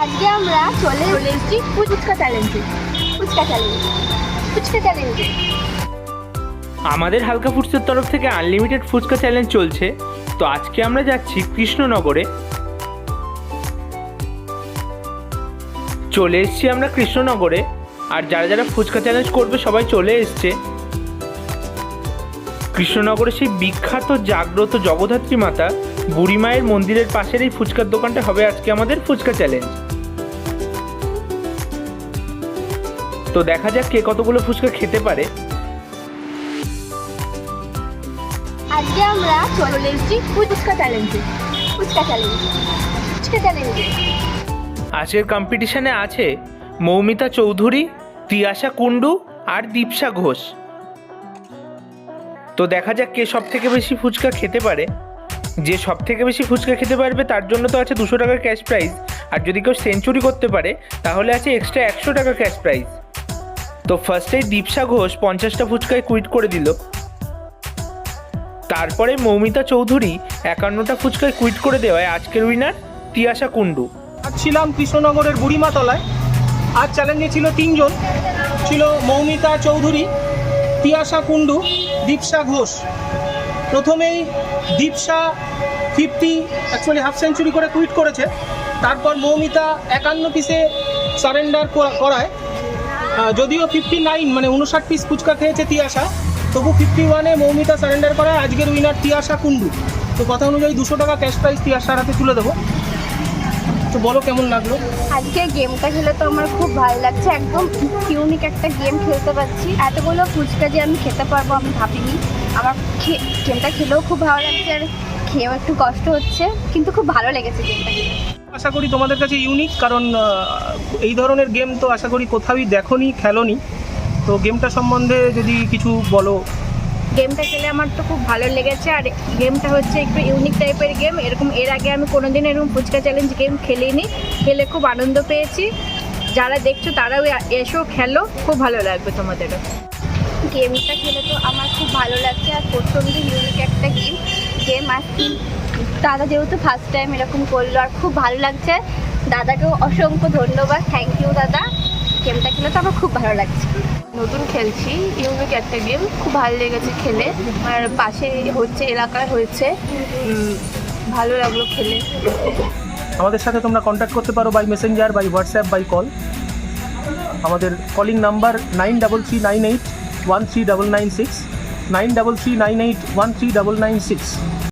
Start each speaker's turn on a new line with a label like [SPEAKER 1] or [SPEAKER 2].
[SPEAKER 1] আজকে আমরা চলে এসেছি ফুচকা চ্যালেঞ্জে।
[SPEAKER 2] আমাদের হালকা ফুডসের তরফ থেকে আনলিমিটেড ফুচকা চ্যালেঞ্জ চলছে। তো আজকে আমরা যাচ্ছি কৃষ্ণনগরে। চলে এসেছি আমরা কৃষ্ণনগরে, আর যারা যারা ফুচকা চ্যালেঞ্জ করবে সবাই চলে এসছে। কৃষ্ণনগরে সেই বিখ্যাত জাগ্রত জগদ্ধাত্রী মাতা বুড়ি মায়ের মন্দিরের পাশের এই ফুচকার দোকানটা হবে আজকে আমাদের ফুচকা চ্যালেঞ্জ। তো দেখা যাক কে কতগুলো ফুচকা খেতে পারে।
[SPEAKER 1] আজকে আমরা চলে এসেছি ফুচকা চ্যালেঞ্জে।
[SPEAKER 2] আজকের কম্পিটিশনে আছে মৌমিতা চৌধুরী, তিয়াশা কুণ্ডু আর দীপসা ঘোষ। তো দেখা যাক কে সব থেকে বেশি ফুচকা খেতে পারে। যে সব থেকে বেশি ফুচকা খেতে পারবে তার জন্য তো আছে 200 টাকা ক্যাশ প্রাইজ, আর যদি কেউ সেঞ্চুরি করতে পারে তাহলে আছে এক্সট্রা 100 টাকা ক্যাশ প্রাইজ। তো ফার্স্টেই দীপসা ঘোষ 50টা ফুচকায় কুইট করে দিল। তারপরে মৌমিতা চৌধুরী 51টা ফুচকায় কুইট করে দেওয়ায় আজকের উইনার তিয়াশা কুণ্ডু।
[SPEAKER 3] আজ ছিলাম কৃষ্ণনগরের বুড়িমাতলায়। আজ চ্যালেঞ্জে ছিল 3 জন, ছিল মৌমিতা চৌধুরী, তিয়াশা কুণ্ডু, দীপসা ঘোষ। প্রথমেই দীপসা 50 হাফ সেঞ্চুরি করে কুইট করেছে। তারপর মৌমিতা 51 পিসে সারেন্ডার করায়। যদিও 59 মানে 59 পিস ফুচকা খেয়েছে তিয়াশা, তবু 51-এ মৌমিতা সারেন্ডার করায় আজকের উইনার তিয়াশা কুণ্ডু। তো কথা অনুযায়ী 200 টাকা ক্যাশ প্রাইজ তিয়াশার হাতে তুলে দেবো। তো বলো কেমন লাগলো?
[SPEAKER 1] আজকে গেমটা খেলে তো আমার খুব ভালো লাগছে, একদম ইউনিক একটা গেম খেলতে পারছি। এতগুলো ফুচকা যে আমি খেতে পারবো আমি ভাবিনি। আমার গেমটা খেলেও খুব ভালো লাগছে, আর খেয়েও একটু কষ্ট হচ্ছে, কিন্তু খুব ভালো লেগেছে গেমটা খেলে।
[SPEAKER 3] আশা করি তোমাদের কাছে ইউনিক, কারণ এই ধরনের গেম তো আশা করি কোথাওই দেখোনি, খেলোনি। তো গেমটা সম্বন্ধে যদি কিছু বলো।
[SPEAKER 1] গেমটা খেলে আমার তো খুব ভালো লেগেছে, আর গেমটা হচ্ছে একটু ইউনিক টাইপের গেম। এর আগে আমি কোনোদিন এরকম ফুচকা চ্যালেঞ্জ গেম খেলিনি, খেলে খুব আনন্দ পেয়েছি। যারা দেখছো তারাও এসো, খেলো, খুব ভালো লাগবে তোমাদেরও। গেমটা খেলে তো আমার খুব ভালো লাগছে, আর প্রচণ্ড ইউনিক একটা গেম আসছি। দাদা যেহেতু ফার্স্ট টাইম এরকম করলো, আর খুব ভালো লাগছে। দাদাকেও অসংখ্য ধন্যবাদ, থ্যাংক ইউ দাদা। গেমটা খেলে তো আমার খুব ভালো লাগছে।
[SPEAKER 4] নতুন খেলছি, ইউনিক একটা গেম, খুব ভালো লেগেছে খেলে। আর পাশে হচ্ছে, এলাকায় হয়েছে, ভালো লাগলো খেলে।
[SPEAKER 3] আমাদের সাথে তোমরা কন্ট্যাক্ট করতে পারো by messenger, by WhatsApp, by call. আমাদের কলিং নাম্বার 9339813996, 9339813996।